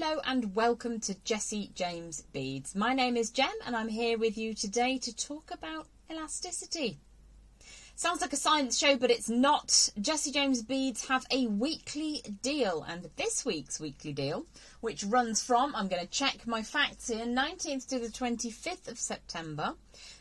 Hello and welcome to Jessie James Beads. My name is Jem and I'm here with you today to talk about elasticity. Sounds like a science show, but it's not. Jessie James Beads have a weekly deal, and this week's weekly deal, which runs from, I'm going to check my facts here, 19th to the 25th of September.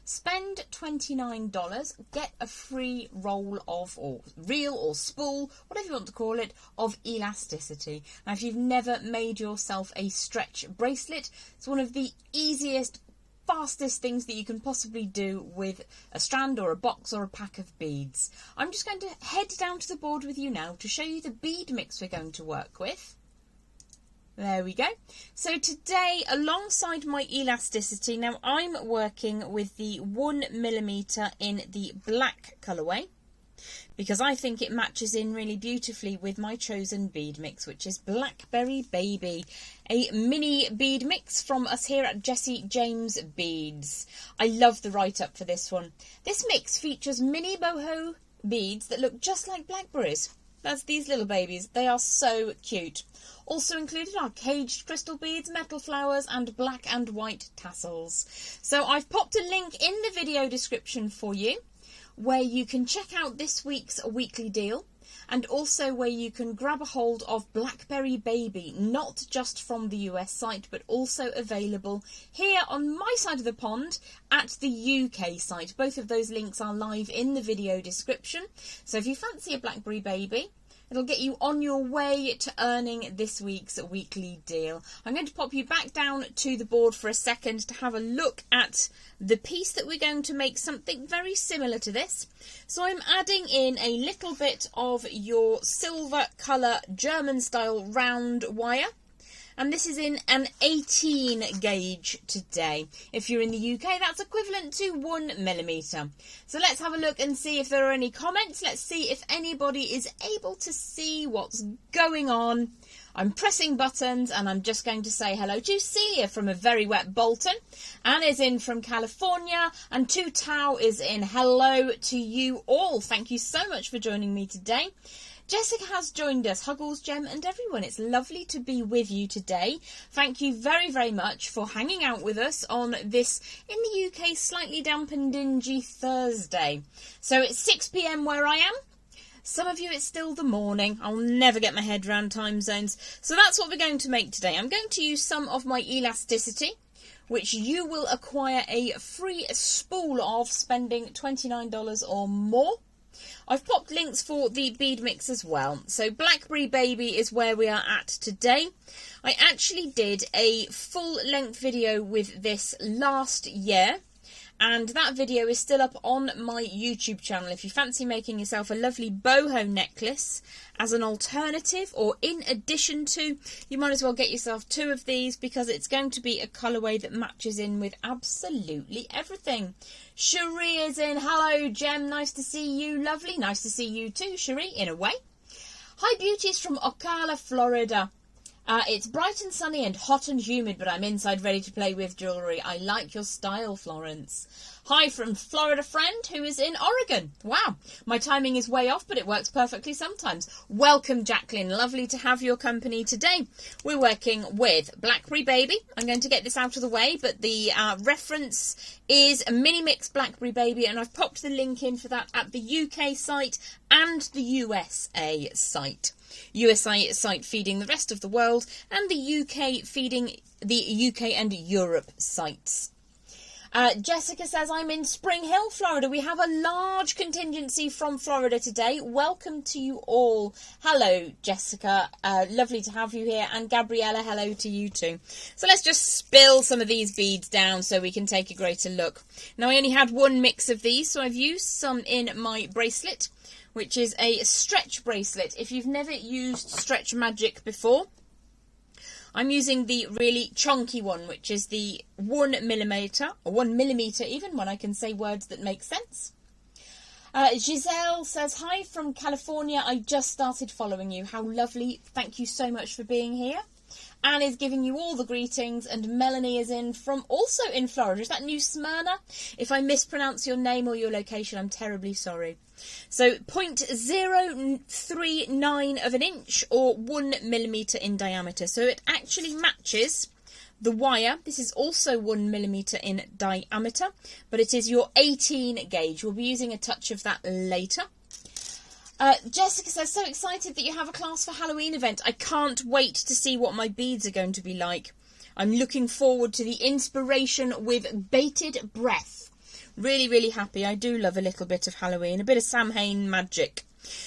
Spend $29, get a free roll of, or reel or spool, whatever you want to call it, of elasticity. Now, if you've never made yourself a stretch bracelet, it's one of the easiest, fastest things that you can possibly do with a strand or a box or a pack of beads. I'm just going to head down to the board with you now to show you the bead mix we're going to work with. There we go. So today, alongside my elasticity, now I'm working with the 1mm in the black colourway, because I think it matches in really beautifully with my chosen bead mix, which is Blackberry Baby, a mini bead mix from us here at Jessie James Beads. I love the write-up for this one. This mix features mini boho beads that look just like blackberries. That's these little babies. They are so cute. Also included are caged crystal beads, metal flowers, and black and white tassels. So I've popped a link in the video description for you, where you can check out this week's weekly deal, and also where you can grab a hold of Blackberry Baby, not just from the US site, but also available here on my side of the pond at the UK site. Both of those links are live in the video description. So if you fancy a Blackberry Baby, it'll get you on your way to earning this week's weekly deal. I'm going to pop you back down to the board for a second to have a look at the piece that we're going to make, something very similar to this. So I'm adding in a little bit of your silver colour German style round wire. And this is in an 18 gauge today. If you're in the UK, that's equivalent to 1mm. So let's have a look and see if there are any comments. Let's see if anybody is able to see what's going on. I'm pressing buttons and I'm just going to say hello to Celia from a very wet Bolton. Anne is in from California, and Tu Tao is in. Hello to you all. Thank you so much for joining me today. Jessica has joined us. Huggles, Jem and everyone. It's lovely to be with you today. Thank you very, very much for hanging out with us on this, in the UK, slightly damp and dingy Thursday. So it's 6 p.m. where I am. Some of you it's still the morning. I'll never get my head around time zones. So that's what we're going to make today. I'm going to use some of my elasticity, which you will acquire a free spool of, spending $29 or more. I've popped links for the bead mix as well. So Blackberry Baby is where we are at today. I actually did a full-length video with this last year, and that video is still up on my YouTube channel. If you fancy making yourself a lovely boho necklace as an alternative or in addition to, you might as well get yourself two of these, because it's going to be a colourway that matches in with absolutely everything. Cherie is in. Hello, Jem. Nice to see you. Lovely. Nice to see you too, Cherie, in a way. Hi, beauties from Ocala, Florida. It's bright and sunny and hot and humid, but I'm inside ready to play with jewellery. I like your style, Florence. Hi from Florida friend who is in Oregon. Wow, my timing is way off, but it works perfectly sometimes. Welcome, Jacqueline. Lovely to have your company today. We're working with Blackberry Baby. I'm going to get this out of the way, but the reference is a mini mix Blackberry Baby, and I've popped the link in for that at the UK site and the USA site. USA site feeding the rest of the world, and the UK feeding the UK and Europe sites. Jessica says, I'm in Spring Hill, Florida. We have a large contingency from Florida today. Welcome to you all. Hello, Jessica. Lovely to have you here. And Gabriella, hello to you too. So let's just spill some of these beads down so we can take a greater look. Now, I only had one mix of these, so I've used some in my bracelet, which is a stretch bracelet. If you've never used Stretch Magic before, I'm using the really chunky one, which is the 1mm, or 1mm even, when I can say words that make sense. Giselle says, hi from California. I just started following you. How lovely. Thank you so much for being here. Anne is giving you all the greetings, and Melanie is also in Florida. Is that New Smyrna? If I mispronounce your name or your location, I'm terribly sorry. So 0.039 of an inch or 1 millimetre in diameter. So it actually matches the wire. This is also 1 millimetre in diameter, but it is your 18 gauge. We'll be using a touch of that later. Jessica says, so excited that you have a class for Halloween event. I can't wait to see what my beads are going to be like. I'm looking forward to the inspiration with bated breath. Really, really happy. I do love a little bit of Halloween, a bit of Samhain magic.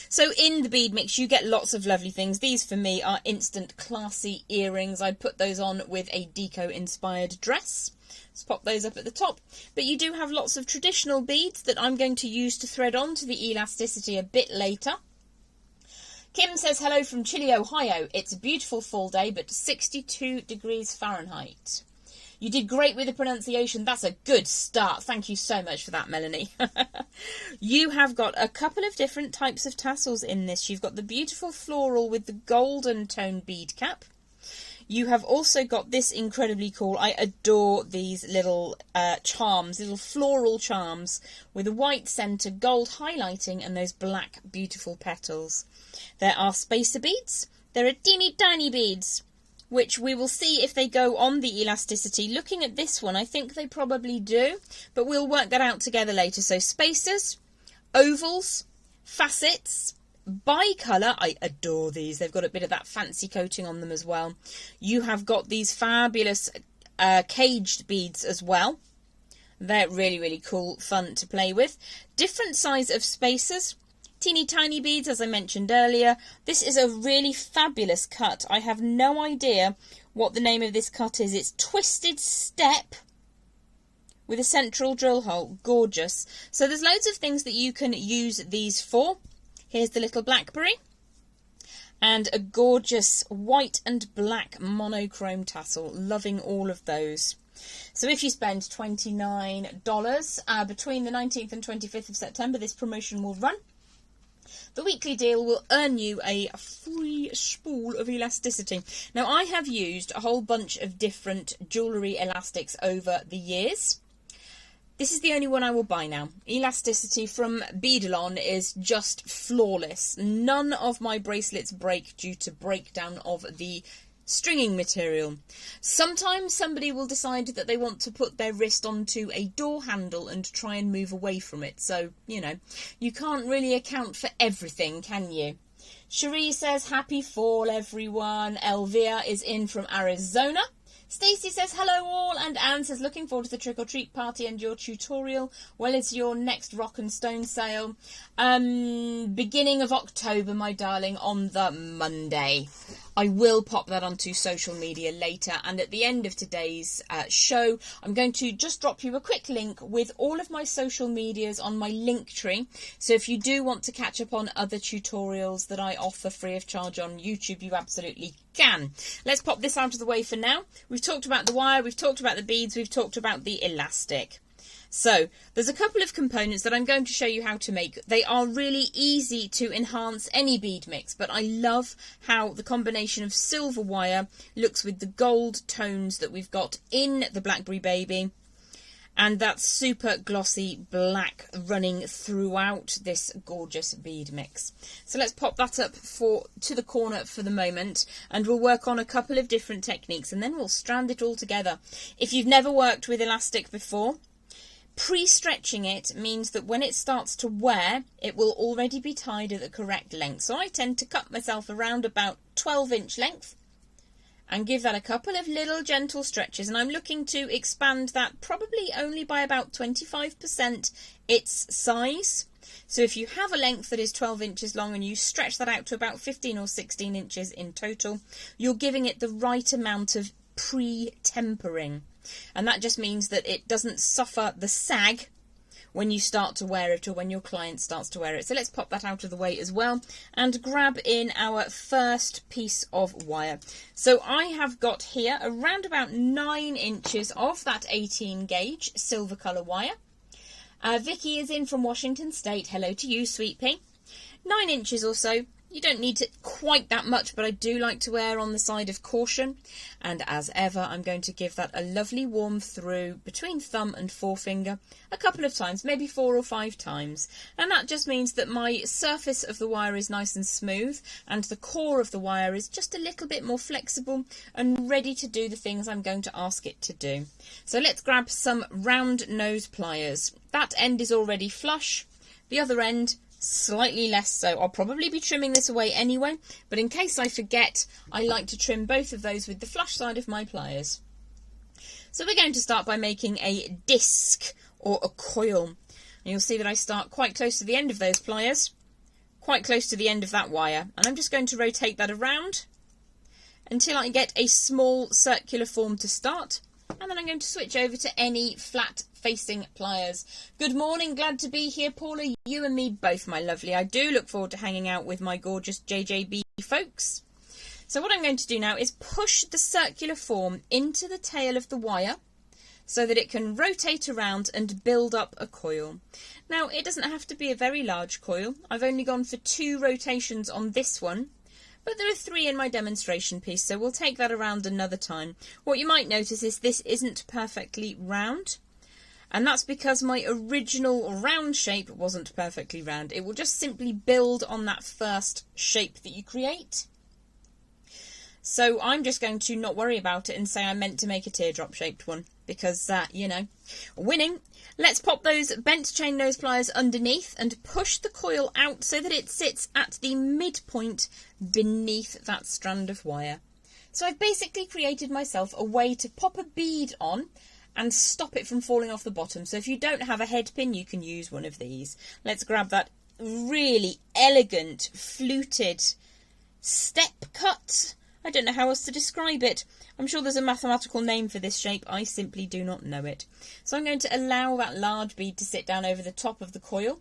So in the bead mix, you get lots of lovely things. These for me are instant classy earrings. I'd put those on with a deco-inspired dress. Let's pop those up at the top. But you do have lots of traditional beads that I'm going to use to thread onto the Elasticity a bit later. Kim says, hello from Chile, Ohio. It's a beautiful fall day, but 62 degrees Fahrenheit. You did great with the pronunciation. That's a good start. Thank you so much for that, Melanie. You have got a couple of different types of tassels in this. You've got the beautiful floral with the golden tone bead cap. You have also got this incredibly cool, I adore these little charms, little floral charms with a white centre, gold highlighting and those black beautiful petals. There are spacer beads. There are teeny tiny beads, which we will see if they go on the Elasticity. Looking at this one, I think they probably do, but we'll work that out together later. So spacers, ovals, facets, bicolour, I adore these. They've got a bit of that fancy coating on them as well. You have got these fabulous caged beads as well. They're really, really cool, fun to play with. Different size of spacers. Teeny tiny beads, as I mentioned earlier. This is a really fabulous cut. I have no idea what the name of this cut is. It's Twisted Step with a central drill hole. Gorgeous. So there's loads of things that you can use these for. Here's the little Blackberry and a gorgeous white and black monochrome tassel. Loving all of those. So if you spend $29 between the 19th and 25th of September, this promotion will run. The weekly deal will earn you a free spool of Elasticity. Now, I have used a whole bunch of different jewellery elastics over the years. This is the only one I will buy now. Elasticity from Beadalon is just flawless. None of my bracelets break due to breakdown of the stringing material. Sometimes somebody will decide that they want to put their wrist onto a door handle and try and move away from it. So, you know, you can't really account for everything, can you? Cherie says, happy fall, everyone. Elvira is in from Arizona. Stacey says, hello all, and Anne says, looking forward to the trick-or-treat party and your tutorial. Well, it's your next rock and stone sale. Beginning of October, my darling, on the Monday. I will pop that onto social media later, and at the end of today's show, I'm going to just drop you a quick link with all of my social medias on my link tree. So if you do want to catch up on other tutorials that I offer free of charge on YouTube, you absolutely can. Let's pop this out of the way for now. We've talked about the wire, we've talked about the beads, we've talked about the elastic. So there's a couple of components that I'm going to show you how to make. They are really easy to enhance any bead mix, but I love how the combination of silver wire looks with the gold tones that we've got in the Blackberry Baby and that super glossy black running throughout this gorgeous bead mix. So let's pop that up to the corner for the moment, and we'll work on a couple of different techniques and then we'll strand it all together. If you've never worked with elastic before, pre-stretching it means that when it starts to wear, it will already be tied at the correct length. So I tend to cut myself around about 12-inch length and give that a couple of little gentle stretches. And I'm looking to expand that probably only by about 25% its size. So if you have a length that is 12 inches long and you stretch that out to about 15 or 16 inches in total, you're giving it the right amount of pre-tempering. And that just means that it doesn't suffer the sag when you start to wear it or when your client starts to wear it. So let's pop that out of the way as well and grab in our first piece of wire. So I have got here around about 9 inches of that 18 gauge silver colour wire. Vicky is in from Washington State. Hello to you, sweet pea. 9 inches or so. You don't need it quite that much, but I do like to err on the side of caution. And as ever, I'm going to give that a lovely warm through between thumb and forefinger a couple of times, maybe 4 or 5 times. And that just means that my surface of the wire is nice and smooth, and the core of the wire is just a little bit more flexible and ready to do the things I'm going to ask it to do. So let's grab some round nose pliers. That end is already flush. The other end slightly less so. I'll probably be trimming this away anyway, but in case I forget, I like to trim both of those with the flush side of my pliers. So we're going to start by making a disc or a coil. And you'll see that I start quite close to the end of those pliers, quite close to the end of that wire, and I'm just going to rotate that around until I get a small circular form to start, and then I'm going to switch over to any flat facing pliers. Good morning, glad to be here, Paula. You and me both, my lovely. I do look forward to hanging out with my gorgeous JJB folks. So what I'm going to do now is push the circular form into the tail of the wire so that it can rotate around and build up a coil. Now, it doesn't have to be a very large coil. I've only gone for 2 rotations on this one, but there are 3 in my demonstration piece, so we'll take that around another time. What you might notice is this isn't perfectly round. And that's because my original round shape wasn't perfectly round. It will just simply build on that first shape that you create. So I'm just going to not worry about it and say I meant to make a teardrop shaped one. Because, you know, winning. Let's pop those bent chain nose pliers underneath and push the coil out so that it sits at the midpoint beneath that strand of wire. So I've basically created myself a way to pop a bead on and stop it from falling off the bottom. So if you don't have a head pin, you can use one of these. Let's grab that really elegant fluted step cut. I don't know how else to describe it. I'm sure there's a mathematical name for this shape. I simply do not know it. So I'm going to allow that large bead to sit down over the top of the coil.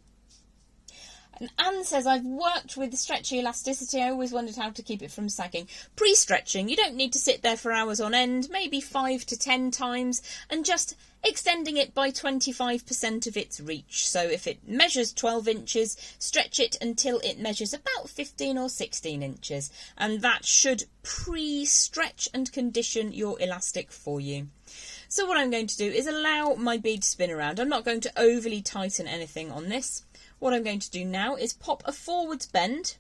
And Anne says, I've worked with stretchy elasticity. I always wondered how to keep it from sagging. Pre-stretching, you don't need to sit there for hours on end, maybe 5 to 10 times, and just extending it by 25% of its reach. So if it measures 12 inches, stretch it until it measures about 15 or 16 inches. And that should pre-stretch and condition your elastic for you. So what I'm going to do is allow my bead to spin around. I'm not going to overly tighten anything on this. What I'm going to do now is pop a forwards bend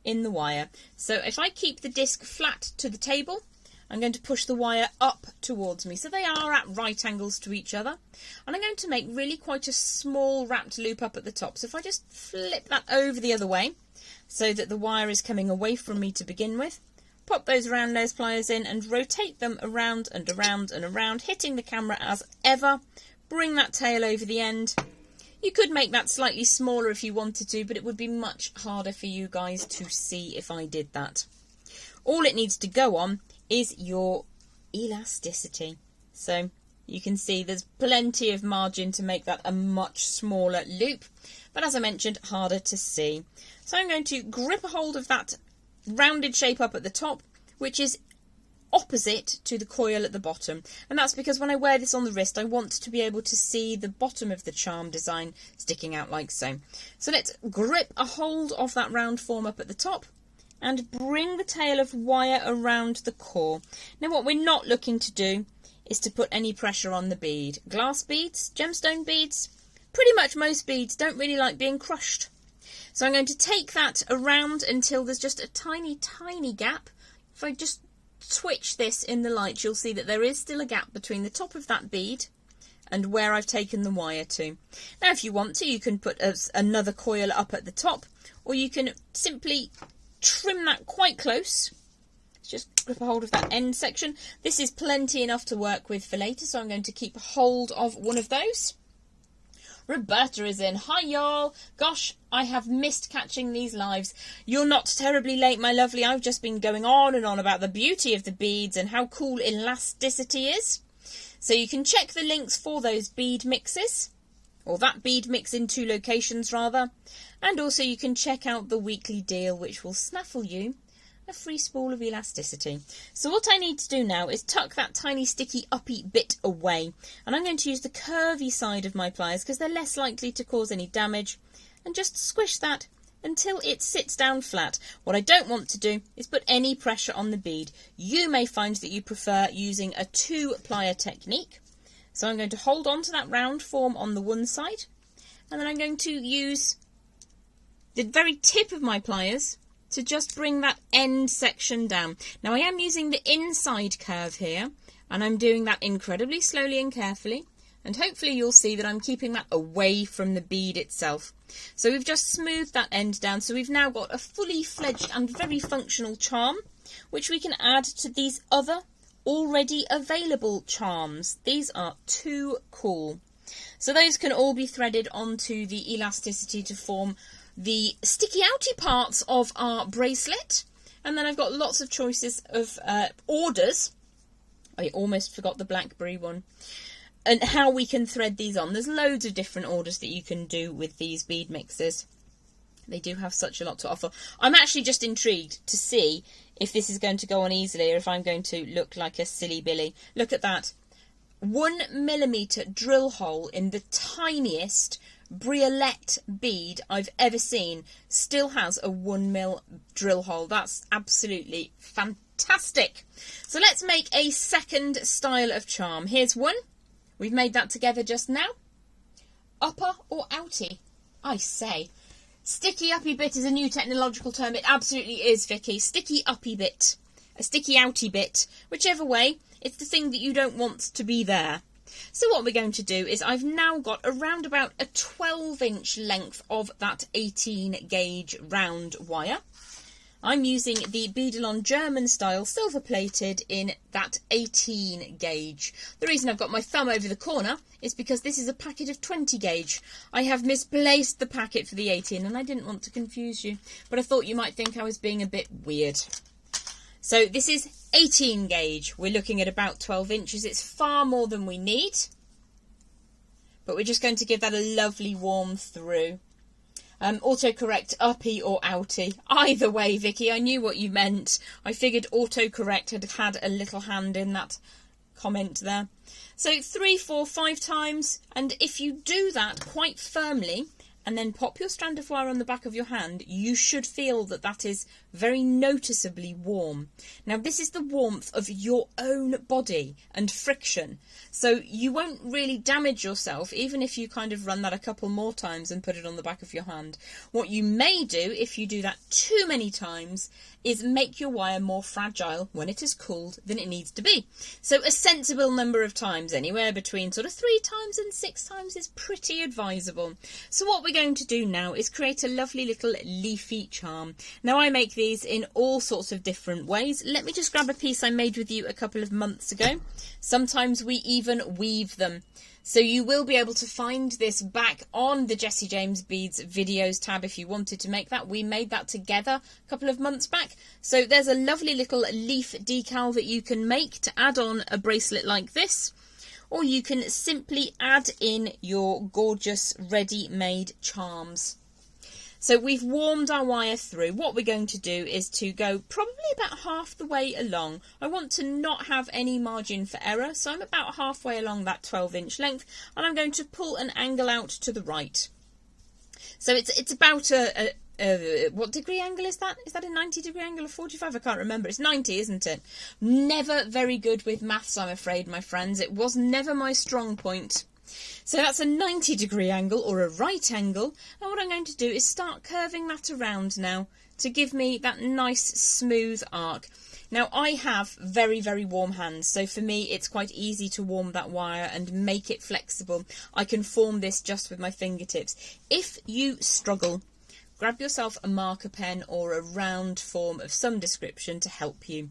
in the wire. So if I keep the disc flat to the table, I'm going to push the wire up towards me. So they are at right angles to each other. And I'm going to make really quite a small wrapped loop up at the top. So if I just flip that over the other way so that the wire is coming away from me to begin with, pop those round nose pliers in and rotate them around and around and around, hitting the camera as ever. Bring that tail over the end. You could make that slightly smaller if you wanted to, but it would be much harder for you guys to see if I did that. All it needs to go on is your elasticity. So you can see there's plenty of margin to make that a much smaller loop, but as I mentioned, harder to see. So I'm going to grip a hold of that rounded shape up at the top, which is opposite to the coil at the bottom, and that's because when I wear this on the wrist I want to be able to see the bottom of the charm design sticking out like so. So let's grip a hold of that round form up at the top and bring the tail of wire around the core. Now what we're not looking to do is to put any pressure on the bead. Glass beads, gemstone beads, pretty much most beads don't really like being crushed. So I'm going to take that around until there's just a tiny gap. If I just switch this in the light, you'll see that there is still a gap between the top of that bead and where I've taken the wire to. Now if you want to, you can put another coil up at the top, or you can simply trim that quite close. Just grip a hold of that end section. This is plenty enough to work with for later, so I'm going to keep hold of one of those. Roberta is in. Hi y'all. Gosh, I have missed catching these lives. You're not terribly late, my lovely. I've just been going on and on about the beauty of the beads and how cool elasticity is. So you can check the links for those bead mixes, or that bead mix in 2 locations rather. And also you can check out the weekly deal, which will snaffle you a free spool of elasticity. So what I need to do now is tuck that tiny sticky uppy bit away, and I'm going to use the curvy side of my pliers because they're less likely to cause any damage, and just squish that until it sits down flat. What I don't want to do is put any pressure on the bead. You may find that you prefer using a 2-plier technique. So I'm going to hold on to that round form on the one side, and then I'm going to use the very tip of my pliers to just bring that end section down. Now I am using the inside curve here, and I'm doing that incredibly slowly and carefully, and hopefully you'll see that I'm keeping that away from the bead itself. So we've just smoothed that end down, so we've now got a fully fledged and very functional charm, which we can add to these other already available charms. These are too cool. So those can all be threaded onto the elasticity to form the sticky outy parts of our bracelet. And then I've got lots of choices of orders. I almost forgot the Blackberry one. And how we can thread these on. There's loads of different orders that you can do with these bead mixers. They do have such a lot to offer. I'm actually just intrigued to see if this is going to go on easily or if I'm going to look like a silly Billy. Look at that. 1mm drill hole in the tiniest Bracelet bead I've ever seen. Still has a 1mm drill hole. That's absolutely fantastic. So let's make a second style of charm. Here's one. We've made that together just now. Upper or outie? I say. Sticky uppy bit is a new technological term. It absolutely is, Vicky. Sticky uppy bit. A sticky outy bit. Whichever way, it's the thing that you don't want to be there. So what we're going to do is I've now got around about a 12-inch length of that 18 gauge round wire. I'm using the Beadalon German style silver plated in that 18 gauge. The reason I've got my thumb over the corner is because this is a packet of 20 gauge. I have misplaced the packet for the 18 and I didn't want to confuse you, but I thought you might think I was being a bit weird. So this is 18 gauge. We're looking at about 12 inches. It's far more than we need, but we're just going to give that a lovely warm through. Autocorrect uppy or outie. Either way, Vicky, I knew what you meant. I figured autocorrect had a little hand in that comment there. So 3, 4, 5 times, and if you do that quite firmly and then pop your strand of wire on the back of your hand, you should feel that that is very noticeably warm. Now this is the warmth of your own body and friction, so you won't really damage yourself even if you kind of run that a couple more times and put it on the back of your hand. What you may do if you do that too many times is make your wire more fragile when it is cooled than it needs to be. So a sensible number of times, anywhere between sort of 3 times and 6 times, is pretty advisable. So what we're going to do now is create a lovely little leafy charm. Now I make these in all sorts of different ways. Let me just grab a piece I made with you a couple of months ago. Sometimes we even weave them. So you will be able to find this back on the Jessie James Beads videos tab if you wanted to make that. We made that together a couple of months back. So there's a lovely little leaf decal that you can make to add on a bracelet like this. Or you can simply add in your gorgeous ready-made charms. So we've warmed our wire through. What we're going to do is to go probably about half the way along. I want to not have any margin for error, so I'm about halfway along that 12-inch length, and I'm going to pull an angle out to the right. So it's about what degree angle is that? Is that a 90-degree angle or 45? I can't remember. It's 90, isn't it? Never very good with maths, I'm afraid, my friends. It was never my strong point. So that's a 90-degree angle or a right angle, and what I'm going to do is start curving that around now to give me that nice smooth arc. Now I have very, very warm hands, so for me it's quite easy to warm that wire and make it flexible. I can form this just with my fingertips. If you struggle, grab yourself a marker pen or a round form of some description to help you.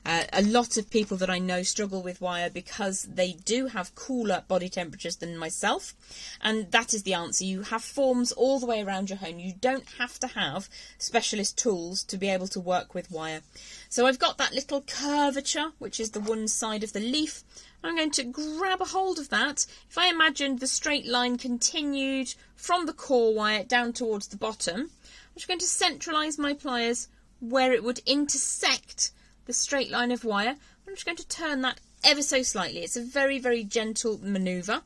A lot of people that I know struggle with wire because they do have cooler body temperatures than myself, and that is the answer. You have forms all the way around your home. You don't have to have specialist tools to be able to work with wire. So I've got that little curvature, which is the one side of the leaf. I'm going to grab a hold of that. If I imagined the straight line continued from the core wire down towards the bottom, I'm just going to centralise my pliers where it would intersect the straight line of wire. I'm just going to turn that ever so slightly. It's a very, very gentle manoeuvre.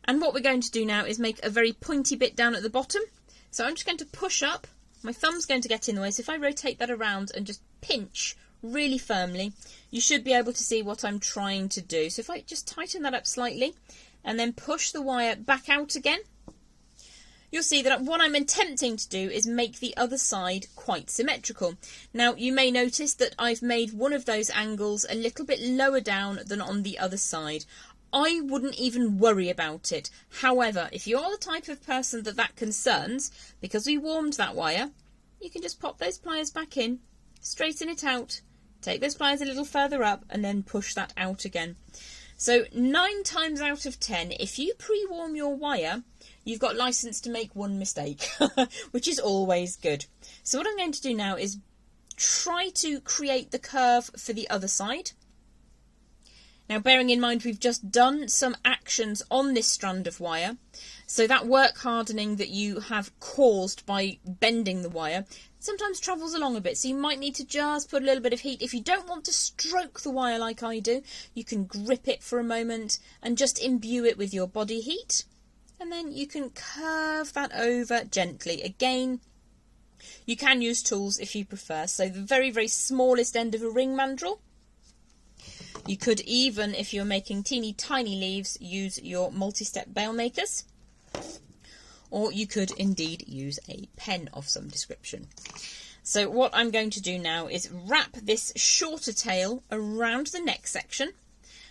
And what we're going to do now is make a very pointy bit down at the bottom. So I'm just going to push up My thumb's going to get in the way, so if I rotate that around and just pinch really firmly, you should be able to see what I'm trying to do. So if I just tighten that up slightly and then push the wire back out again, you'll see that what I'm attempting to do is make the other side quite symmetrical. Now, you may notice that I've made one of those angles a little bit lower down than on the other side. I wouldn't even worry about it. However, if you're the type of person that concerns, because we warmed that wire, you can just pop those pliers back in, straighten it out, take those pliers a little further up, and then push that out again. So 9 times out of 10, if you pre-warm your wire, you've got license to make one mistake, which is always good. So what I'm going to do now is try to create the curve for the other side. Now, bearing in mind we've just done some actions on this strand of wire, so that work hardening that you have caused by bending the wire sometimes travels along a bit, so you might need to just put a little bit of heat. If you don't want to stroke the wire like I do, you can grip it for a moment and just imbue it with your body heat, and then you can curve that over gently. Again, you can use tools if you prefer, so the very, very smallest end of a ring mandrel. You could even, if you're making teeny tiny leaves, use your multi-step bail makers, or you could indeed use a pen of some description. So what I'm going to do now is wrap this shorter tail around the neck section,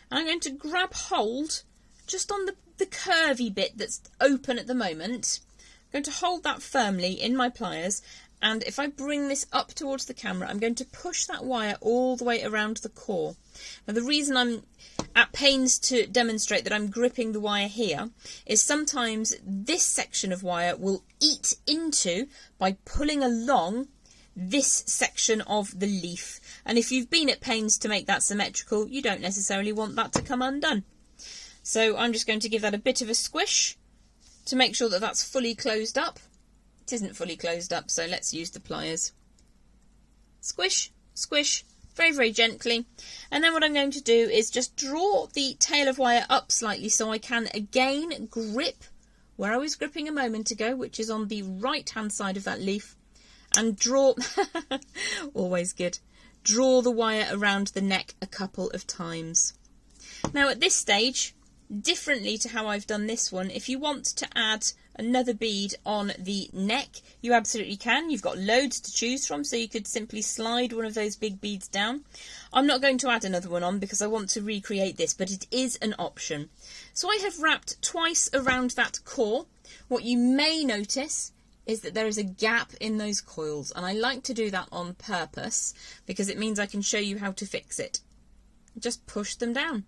and I'm going to grab hold just on the curvy bit that's open at the moment. I'm going to hold that firmly in my pliers, and if I bring this up towards the camera, I'm going to push that wire all the way around the core. Now, the reason I'm at pains to demonstrate that I'm gripping the wire here is sometimes this section of wire will eat into, by pulling along, this section of the leaf. And if you've been at pains to make that symmetrical, you don't necessarily want that to come undone. So I'm just going to give that a bit of a squish to make sure that that's fully closed up. It isn't fully closed up, so let's use the pliers. Squish, squish, very, very gently. And then what I'm going to do is just draw the tail of wire up slightly so I can again grip where I was gripping a moment ago, which is on the right-hand side of that leaf, and draw, always good, draw the wire around the neck a couple of times. Now at this stage, differently to how I've done this one, if you want to add another bead on the neck, you absolutely can. You've got loads to choose from, so you could simply slide one of those big beads down. I'm not going to add another one on because I want to recreate this, but it is an option. So I have wrapped twice around that core. What you may notice is that there is a gap in those coils, and I like to do that on purpose because it means I can show you how to fix it. Just push them down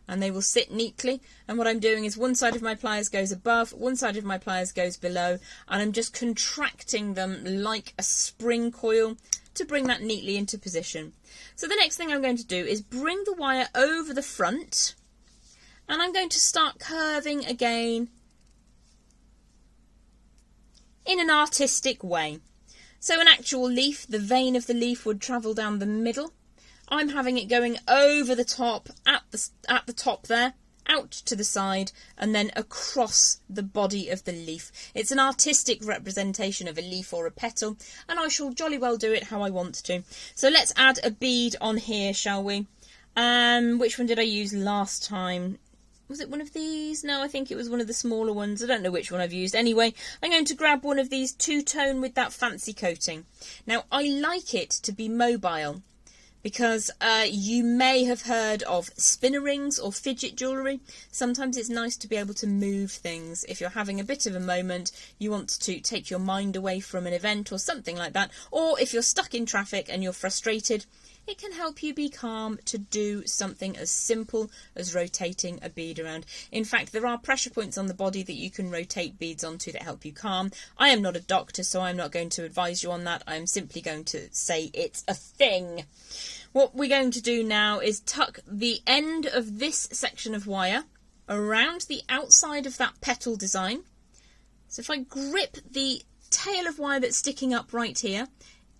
and they will sit neatly, and what I'm doing is one side of my pliers goes above, one side of my pliers goes below, and I'm just contracting them like a spring coil to bring that neatly into position. So the next thing I'm going to do is bring the wire over the front, and I'm going to start curving again in an artistic way. So an actual leaf, the vein of the leaf would travel down the middle. I'm having it going over the top, at the top there, out to the side, and then across the body of the leaf. It's an artistic representation of a leaf or a petal, and I shall jolly well do it how I want to. So let's add a bead on here, shall we? Which one did I use last time? Was it one of these? No, I think it was one of the smaller ones. I don't know which one I've used. Anyway, I'm going to grab one of these two-tone with that fancy coating. Now, I like it to be mobile, because you may have heard of spinner rings or fidget jewellery. Sometimes it's nice to be able to move things. If you're having a bit of a moment, you want to take your mind away from an event or something like that, or if you're stuck in traffic and you're frustrated, it can help you be calm to do something as simple as rotating a bead around. In fact, there are pressure points on the body that you can rotate beads onto that help you calm. I am not a doctor, so I'm not going to advise you on that. I'm simply going to say it's a thing. What we're going to do now is tuck the end of this section of wire around the outside of that petal design. So if I grip the tail of wire that's sticking up right here,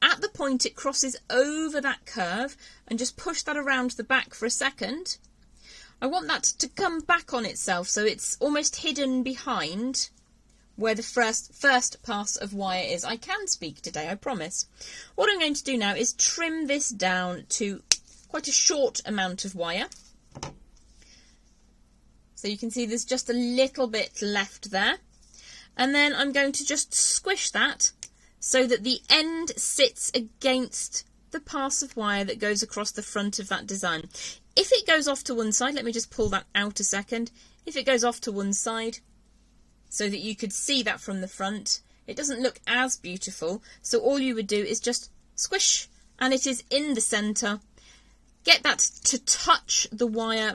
at the point it crosses over that curve, and just push that around the back for a second. I want that to come back on itself so it's almost hidden behind where the first pass of wire is. I can speak today, I promise. What I'm going to do now is trim this down to quite a short amount of wire. So you can see there's just a little bit left there. And then I'm going to just squish that so that the end sits against the pass of wire that goes across the front of that design. If it goes off to one side, let me just pull that out a second. If it goes off to one side, so that you could see that from the front, it doesn't look as beautiful. So all you would do is just squish, and it is in the centre. Get that to touch the wire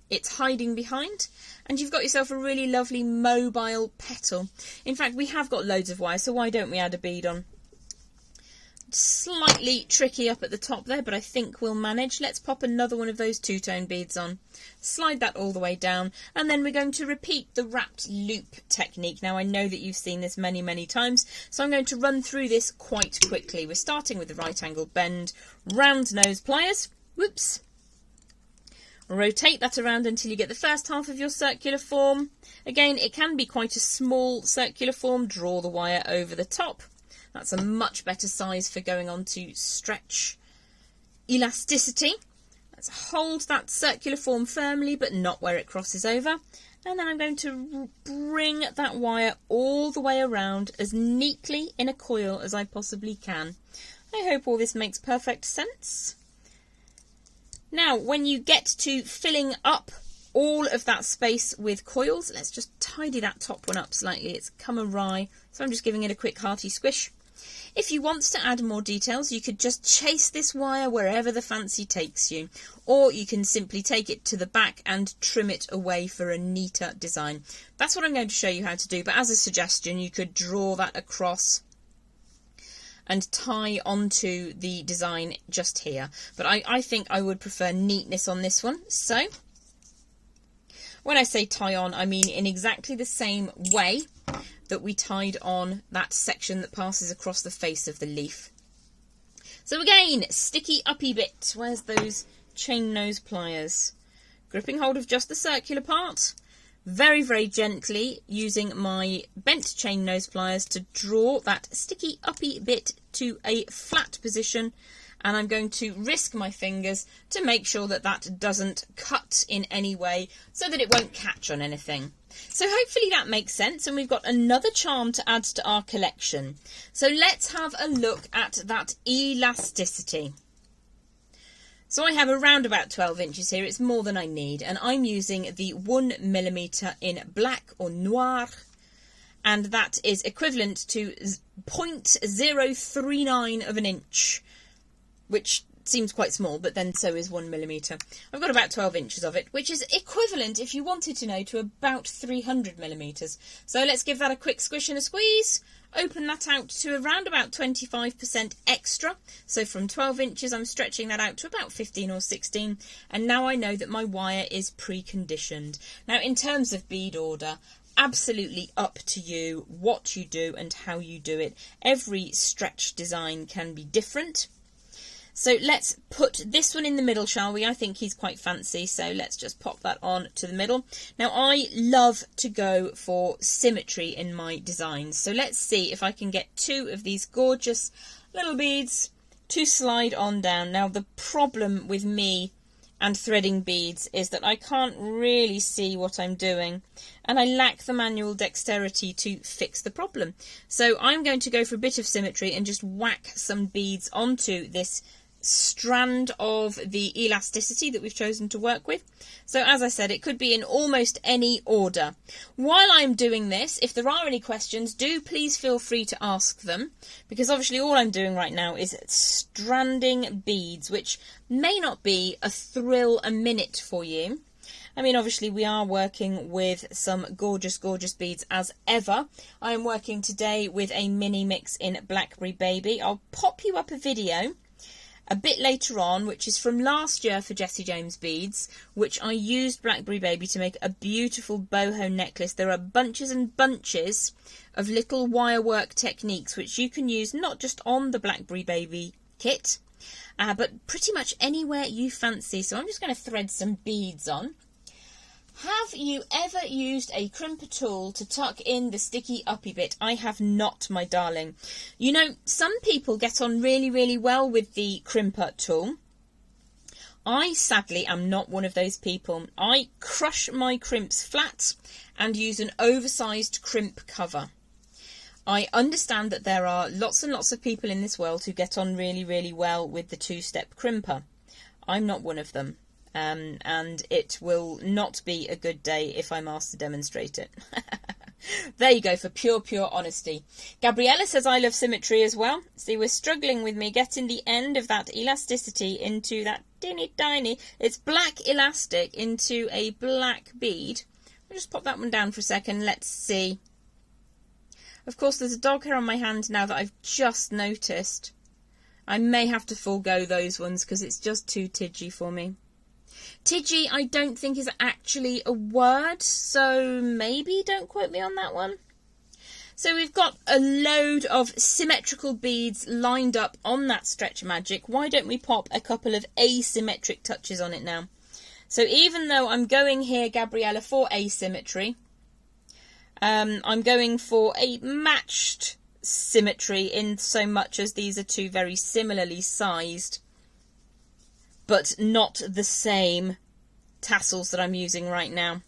it's hiding behind, and you've got yourself a really lovely mobile petal. In fact, we have got loads of wire, so why don't we add a bead on? Slightly tricky up at the top there, but I think we'll manage. Let's pop another one of those two-tone beads on. Slide that all the way down, and then we're going to repeat the wrapped loop technique. Now, I know that you've seen this many, many times, so I'm going to run through this quite quickly. We're starting with the right angle bend, round nose pliers. Whoops. Rotate that around until you get the first half of your circular form. Again, it can be quite a small circular form. Draw the wire over the top. That's a much better size for going on to stretch elasticity. Let's hold that circular form firmly, but not where it crosses over. And then I'm going to bring that wire all the way around as neatly in a coil as I possibly can. I hope all this makes perfect sense. Now, when you get to filling up all of that space with coils, let's just tidy that top one up slightly. It's come awry, so I'm just giving it a quick hearty squish. If you want to add more details, you could just chase this wire wherever the fancy takes you, or you can simply take it to the back and trim it away for a neater design. That's what I'm going to show you how to do, but as a suggestion, you could draw that across and tie onto the design just here. But I think I would prefer neatness on this one. So when I say tie on, I mean in exactly the same way that we tied on that section that passes across the face of the leaf. So again, sticky uppy bit. Where's those chain nose pliers? Gripping hold of just the circular part. Very, very gently using my bent chain nose pliers to draw that sticky uppy bit to a flat position, and I'm going to risk my fingers to make sure that that doesn't cut in any way so that it won't catch on anything. So hopefully that makes sense, and we've got another charm to add to our collection. So let's have a look at that elasticity. So I have around about 12 inches here. It's more than I need, and I'm using the 1mm in black or noir, and that is equivalent to 0.039 of an inch, which seems quite small, but then so is 1mm. I've got about 12 inches of it, which is equivalent, if you wanted to know, to about 300mm. So let's give that a quick squish and a squeeze. Open that out to around about 25% extra. So from 12 inches, I'm stretching that out to about 15 or 16. And now I know that my wire is pre-conditioned. Now, in terms of bead order, absolutely up to you what you do and how you do it. Every stretch design can be different. So let's put this one in the middle, shall we? I think he's quite fancy, so let's just pop that on to the middle. Now, I love to go for symmetry in my designs, so let's see if I can get two of these gorgeous little beads to slide on down. Now, the problem with me and threading beads is that I can't really see what I'm doing, and I lack the manual dexterity to fix the problem. So I'm going to go for a bit of symmetry and just whack some beads onto this strand of the elasticity that we've chosen to work with. So as I said, it could be in almost any order. While I'm doing this, if there are any questions, do please feel free to ask them, because obviously all I'm doing right now is stranding beads, which may not be a thrill a minute for you. I mean, obviously we are working with some gorgeous, gorgeous beads as ever. I am working today with a mini mix in Blackberry Baby. I'll pop you up a video a bit later on, which is from last year for Jessie James Beads, which I used Blackberry Baby to make a beautiful boho necklace. There are bunches and bunches of little wire work techniques which you can use not just on the Blackberry Baby kit, but pretty much anywhere you fancy. So I'm just going to thread some beads on. Have you ever used a crimper tool to tuck in the sticky uppy bit? I have not, my darling. You know, some people get on really, really well with the crimper tool. I sadly am not one of those people. I crush my crimps flat and use an oversized crimp cover. I understand that there are lots and lots of people in this world who get on really, really well with the two-step crimper. I'm not one of them. And it will not be a good day if I'm asked to demonstrate it. There you go, for pure honesty. Gabriella says, I love symmetry as well. See, we're struggling with me getting the end of that elasticity into that tiny, it's black elastic into a black bead. I'll just pop that one down for a second. Let's see. Of course, there's a dog hair on my hand now that I've just noticed. I may have to forego those ones because it's just too tidgy for me. Tidgy, I don't think is actually a word, so maybe don't quote me on that one. So we've got a load of symmetrical beads lined up on that Stretch Magic. Why don't we pop a couple of asymmetric touches on it now? So even though I'm going here, Gabriella, for asymmetry, I'm going for a matched symmetry in so much as these are two very similarly sized, but not the same tassels that I'm using right now.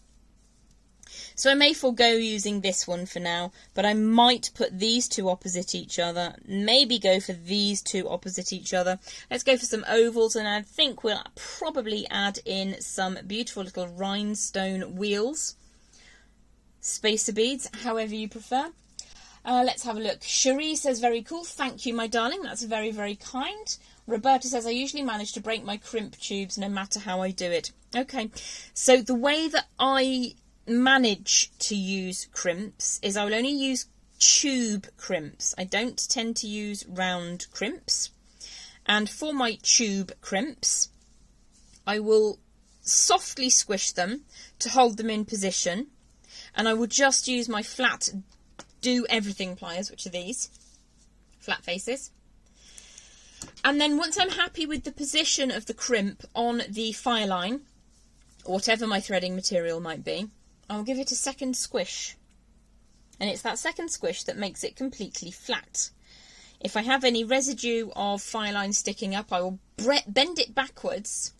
So I may forego using this one for now, but I might put these two opposite each other, maybe go for these two opposite each other. Let's go for some ovals, and I think we'll probably add in some beautiful little rhinestone wheels. Spacer beads, however you prefer. Let's have a look. Cherie says, very cool. Thank you, my darling. That's very, very kind. Roberta says, I usually manage to break my crimp tubes no matter how I do it. Okay, so the way that I manage to use crimps is I will only use tube crimps. I don't tend to use round crimps. And for my tube crimps, I will softly squish them to hold them in position. And I will just use my flat do everything pliers, which are these flat faces. And then once I'm happy with the position of the crimp on the fire line, or whatever my threading material might be, I'll give it a second squish. And it's that second squish that makes it completely flat. If I have any residue of fire line sticking up, I will bend it backwards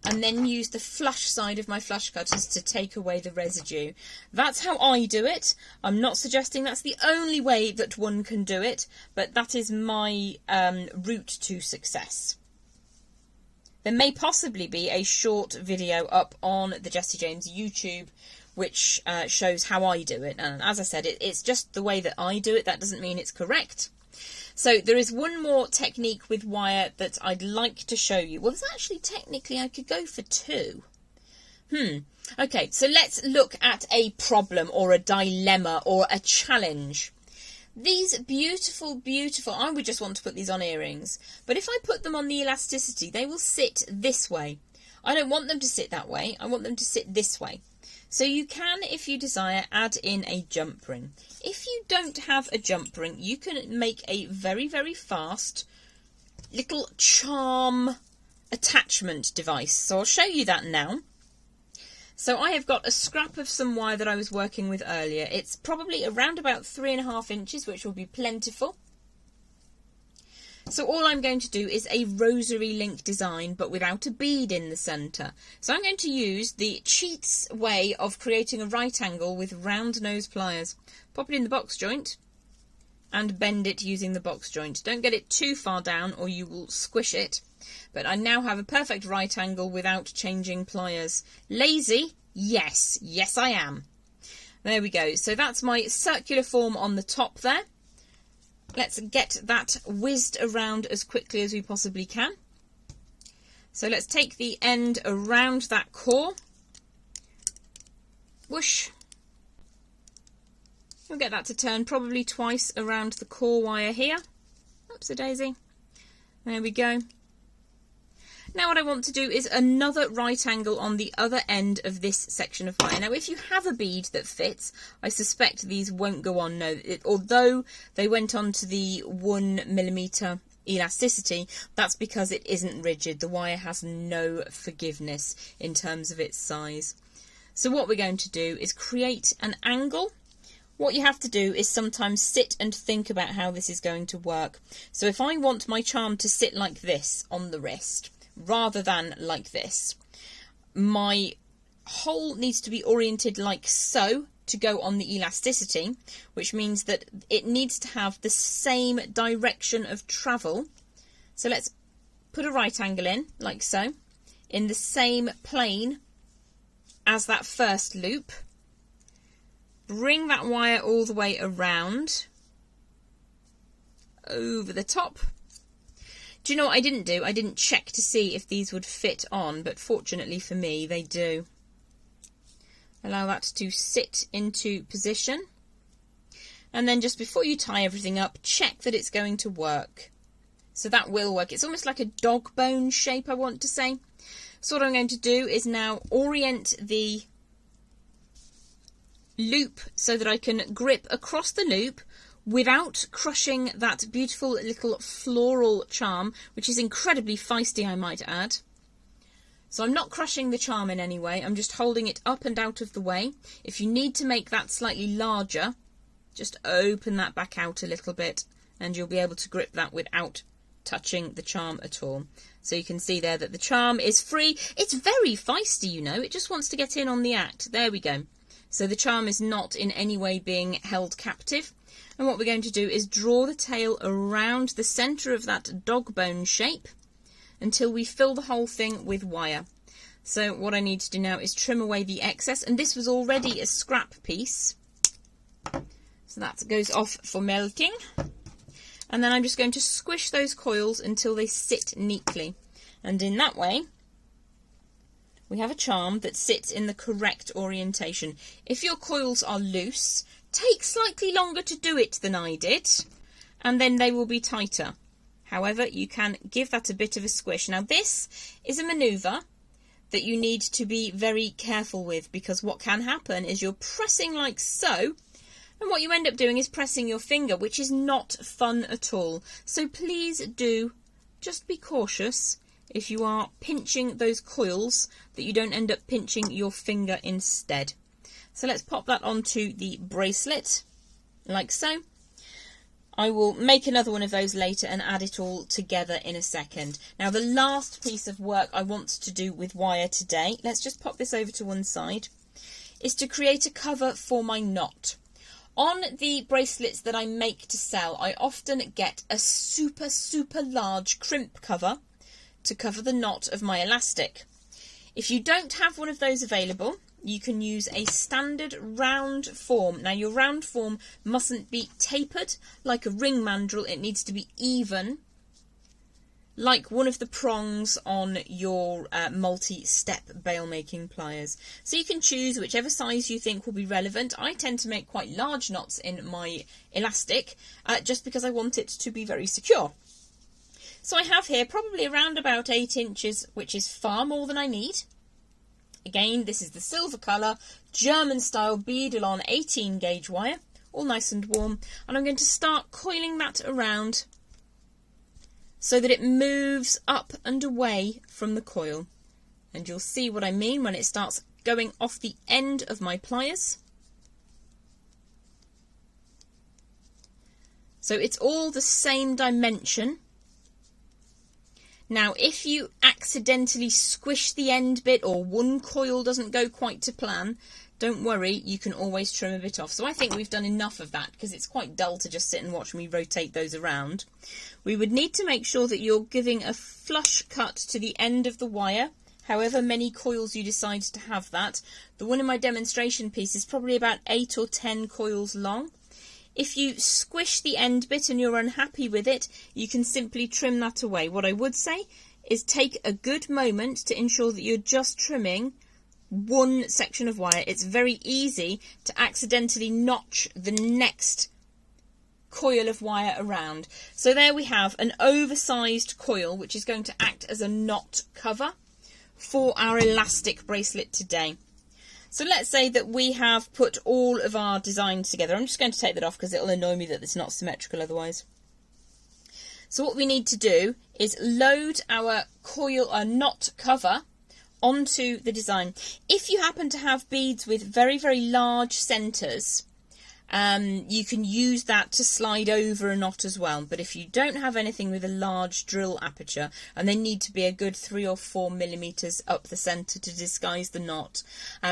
and then use the flush side of my flush cutters to take away the residue. That's how I do it. I'm not suggesting that's the only way that one can do it, but that is my route to success. There may possibly be a short video up on the Jessie James YouTube which shows how I do it. And as I said, it's just the way that I do it. That doesn't mean it's correct. So there is one more technique with wire that I'd like to show you. Well, there's actually, technically, I could go for two. Okay, so let's look at a problem or a dilemma or a challenge. These beautiful, I would just want to put these on earrings. But if I put them on the elasticity, they will sit this way. I don't want them to sit that way. I want them to sit this way. So you can, if you desire, add in a jump ring. If you don't have a jump ring, you can make a very, very fast little charm attachment device. So I'll show you that now. So I have got a scrap of some wire that I was working with earlier. It's probably around about 3.5 inches, which will be plentiful. So all I'm going to do is a rosary link design, but without a bead in the centre. So I'm going to use the cheats way of creating a right angle with round nose pliers. Pop it in the box joint and bend it using the box joint. Don't get it too far down or you will squish it. But I now have a perfect right angle without changing pliers. Lazy? Yes. Yes, I am. There we go. So that's my circular form on the top there. Let's get that whizzed around as quickly as we possibly can. So let's take the end around that core. Whoosh. We'll get that to turn probably twice around the core wire here. Oops, a daisy. There we go. Now what I want to do is another right angle on the other end of this section of wire. Now if you have a bead that fits, I suspect these won't go on. No, although they went on to the 1mm elasticity, that's because it isn't rigid. The wire has no forgiveness in terms of its size. So what we're going to do is create an angle. What you have to do is sometimes sit and think about how this is going to work. So if I want my charm to sit like this on the wrist, rather than like this, my hole needs to be oriented like so to go on the elasticity, which means that it needs to have the same direction of travel. So let's put a right angle in, like so, in the same plane as that first loop. Bring that wire all the way around, over the top. Do you know what I didn't do? I didn't check to see if these would fit on, but fortunately for me, they do. Allow that to sit into position. And then just before you tie everything up, check that it's going to work. So that will work. It's almost like a dog bone shape, I want to say. So what I'm going to do is now orient the loop so that I can grip across the loop without crushing that beautiful little floral charm, which is incredibly feisty, I might add. So I'm not crushing the charm in any way, I'm just holding it up and out of the way. If you need to make that slightly larger, just open that back out a little bit and you'll be able to grip that without touching the charm at all. So you can see there that the charm is free. It's very feisty, you know, it just wants to get in on the act. There we go. So the charm is not in any way being held captive. And what we're going to do is draw the tail around the centre of that dog bone shape until we fill the whole thing with wire. So what I need to do now is trim away the excess, and this was already a scrap piece. So that goes off for melting. And then I'm just going to squish those coils until they sit neatly. And in that way, we have a charm that sits in the correct orientation. If your coils are loose, take slightly longer to do it than I did, and then they will be tighter. However, you can give that a bit of a squish. Now this is a manoeuvre that you need to be very careful with, because what can happen is you're pressing like so, and what you end up doing is pressing your finger, which is not fun at all. So please do just be cautious if you are pinching those coils, that you don't end up pinching your finger instead. So let's pop that onto the bracelet, like so. I will make another one of those later and add it all together in a second. Now the last piece of work I want to do with wire today, let's just pop this over to one side, is to create a cover for my knot. On the bracelets that I make to sell, I often get a super large crimp cover to cover the knot of my elastic. If you don't have one of those available, you can use a standard round form. Now your round form mustn't be tapered like a ring mandrel, it needs to be even, like one of the prongs on your multi-step bail making pliers. So you can choose whichever size you think will be relevant. I tend to make quite large knots in my elastic just because I want it to be very secure. So I have here probably around about 8 inches, which is far more than I need. Again, this is the silver colour, German style Beadalon 18 gauge wire, all nice and warm. And I'm going to start coiling that around so that it moves up and away from the coil. And you'll see what I mean when it starts going off the end of my pliers. So it's all the same dimension. Now, if you accidentally squish the end bit or one coil doesn't go quite to plan, don't worry, you can always trim a bit off. So I think we've done enough of that because it's quite dull to just sit and watch me rotate those around. We would need to make sure that you're giving a flush cut to the end of the wire, however many coils you decide to have that. The one in my demonstration piece is probably about 8 or 10 coils long. If you squish the end bit and you're unhappy with it, you can simply trim that away. What I would say is take a good moment to ensure that you're just trimming one section of wire. It's very easy to accidentally notch the next coil of wire around. So there we have an oversized coil which is going to act as a knot cover for our elastic bracelet today. So let's say that we have put all of our designs together. I'm just going to take that off because it'll annoy me that it's not symmetrical otherwise. So what we need to do is load our knot cover onto the design. If you happen to have beads with very, very large centres, you can use that to slide over a knot as well. But if you don't have anything with a large drill aperture, and they need to be a good 3 or 4 millimetres up the centre to disguise the knot,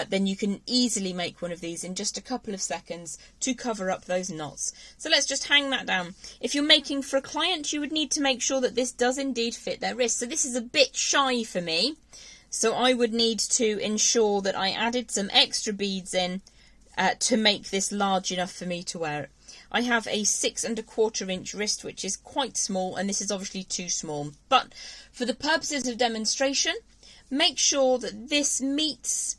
then you can easily make one of these in just a couple of seconds to cover up those knots. So let's just hang that down. If you're making for a client, you would need to make sure that this does indeed fit their wrist. So this is a bit shy for me, so I would need to ensure that I added some extra beads in to make this large enough for me to wear it. I have a 6 1/4 inch wrist, which is quite small, and this is obviously too small. But for the purposes of demonstration, make sure that this meets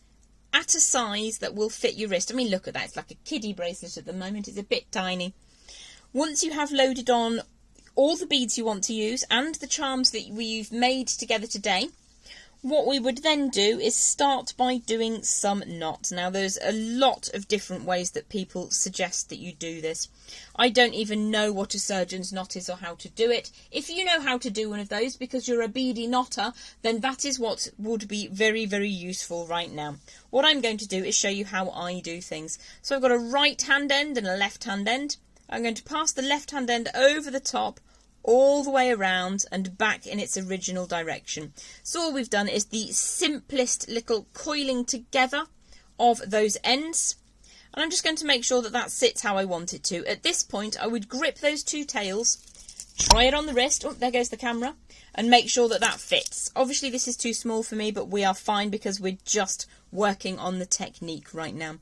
at a size that will fit your wrist. I mean, look at that. It's like a kiddie bracelet at the moment. It's a bit tiny. Once you have loaded on all the beads you want to use and the charms that we've made together today, what we would then do is start by doing some knots. Now, there's a lot of different ways that people suggest that you do this. I don't even know what a surgeon's knot is or how to do it. If you know how to do one of those because you're a beady knotter, then that is what would be very, very useful right now. What I'm going to do is show you how I do things. So I've got a right hand end and a left hand end. I'm going to pass the left hand end over the top, all the way around and back in its original direction. So all we've done is the simplest little coiling together of those ends, and I'm just going to make sure that that sits how I want it to. At this point, I would grip those two tails, try it on the wrist, oh, there goes the camera, and make sure that that fits. Obviously this is too small for me, but we are fine because we're just working on the technique right now.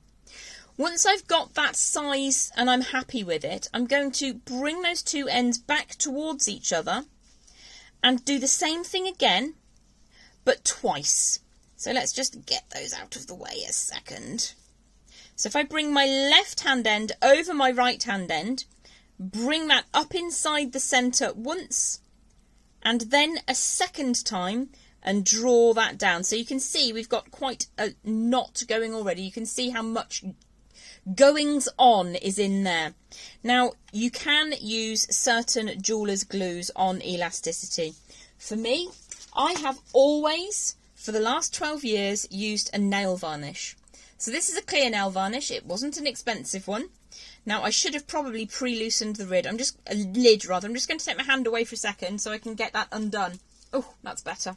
Once I've got that size and I'm happy with it, I'm going to bring those two ends back towards each other and do the same thing again, but twice. So let's just get those out of the way a second. So if I bring my left hand end over my right hand end, bring that up inside the centre once, and then a second time, and draw that down. So you can see we've got quite a knot going already. You can see how much goings on is in there. Now, you can use certain jeweller's glues on Elasticity. For me, I have always, for the last 12 years, used a nail varnish. So this is a clear nail varnish. It wasn't an expensive one. Now, I should have probably pre-loosened the lid. I'm just going to take my hand away for a second so I can get that undone. Oh, that's better.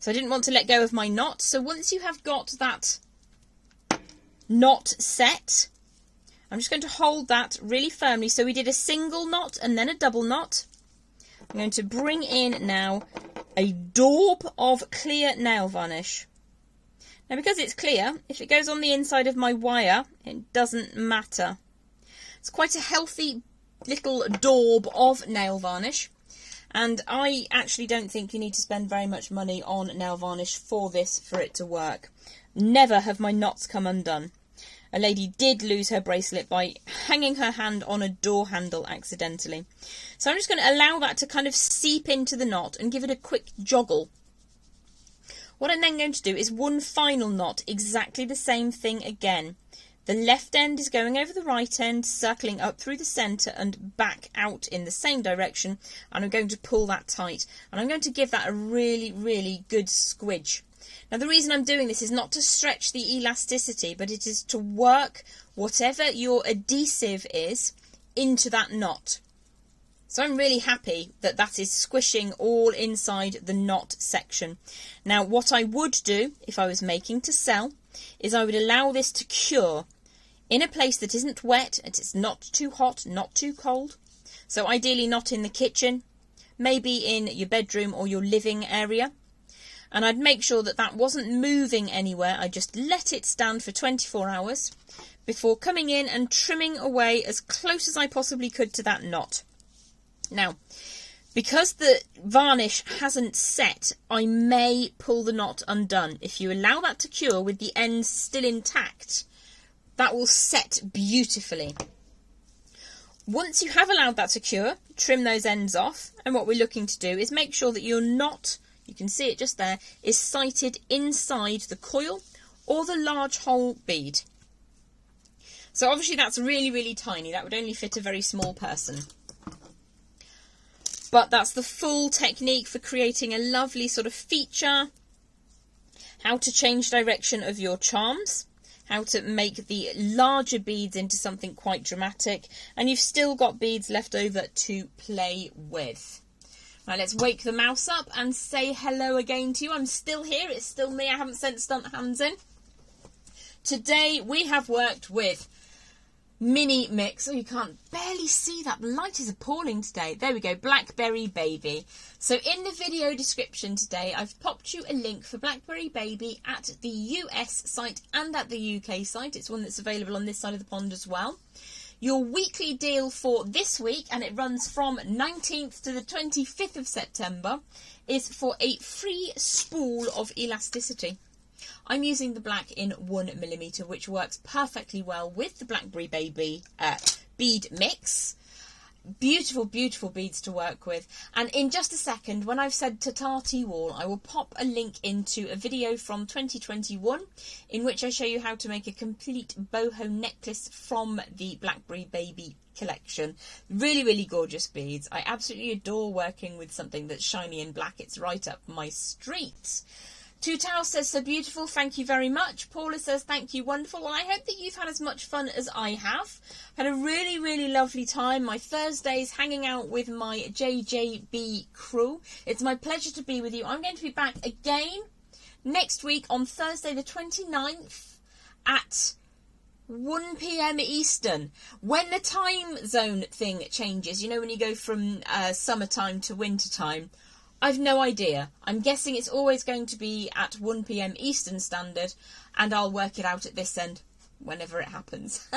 So I didn't want to let go of my knot. So once you have got that knot set, I'm just going to hold that really firmly. So we did a single knot and then a double knot. I'm going to bring in now a daub of clear nail varnish. Now, because it's clear, if it goes on the inside of my wire, it doesn't matter. It's quite a healthy little daub of nail varnish, and I actually don't think you need to spend very much money on nail varnish for this for it to work. Never have my knots come undone. A lady did lose her bracelet by hanging her hand on a door handle accidentally. So I'm just going to allow that to kind of seep into the knot and give it a quick joggle. What I'm then going to do is one final knot, exactly the same thing again. The left end is going over the right end, circling up through the centre and back out in the same direction, and I'm going to pull that tight. And I'm going to give that a really, really good squidge. Now, the reason I'm doing this is not to stretch the elasticity, but it is to work whatever your adhesive is into that knot. So I'm really happy that that is squishing all inside the knot section. Now, what I would do if I was making to sell is I would allow this to cure in a place that isn't wet, and it's not too hot, not too cold. So ideally not in the kitchen, maybe in your bedroom or your living area. And I'd make sure that that wasn't moving anywhere. I just let it stand for 24 hours before coming in and trimming away as close as I possibly could to that knot. Now, because the varnish hasn't set, I may pull the knot undone. If you allow that to cure with the ends still intact, that will set beautifully. Once you have allowed that to cure, trim those ends off. And what we're looking to do is make sure that your knot, you can see it just there, is sighted inside the coil or the large hole bead. So obviously that's really, really tiny. That would only fit a very small person. But that's the full technique for creating a lovely sort of feature how to change direction of your charms, how to make the larger beads into something quite dramatic, and you've still got beads left over to play with. Right, let's wake the mouse up and say hello again to you. I'm still here, it's still me, I haven't sent stunt hands in. Today we have worked with mini mix. Oh, you can't barely see that. The light is appalling today. There we go, Blackberry Baby. So in the video description today, I've popped you a link for Blackberry Baby at the US site and at the UK site. It's one that's available on this side of the pond as well. Your weekly deal for this week, and it runs from 19th to the 25th of September, is for a free spool of Elasticity. I'm using the black in 1mm, which works perfectly well with the Blackberry Baby bead mix. Beautiful, beautiful beads to work with. And in just a second, when I've said ta-ta tea wall, I will pop a link into a video from 2021 in which I show you how to make a complete boho necklace from the Blackberry Baby collection. Really, really gorgeous beads. I absolutely adore working with something that's shiny and black. It's right up my street. Two Towels says, so beautiful, thank you very much. Paula says, thank you, wonderful. Well, I hope that you've had as much fun as I have. Had a really, really lovely time. My Thursdays hanging out with my JJB crew. It's my pleasure to be with you. I'm going to be back again next week on Thursday the 29th at 1 p.m. Eastern. When the time zone thing changes, you know, when you go from summertime to winter time, I've no idea. I'm guessing it's always going to be at 1 p.m. Eastern Standard, and I'll work it out at this end whenever it happens.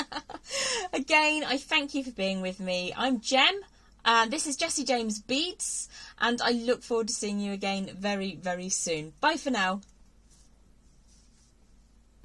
Again, I thank you for being with me. I'm Jem, and this is Jessie James Beads, and I look forward to seeing you again very, very soon. Bye for now.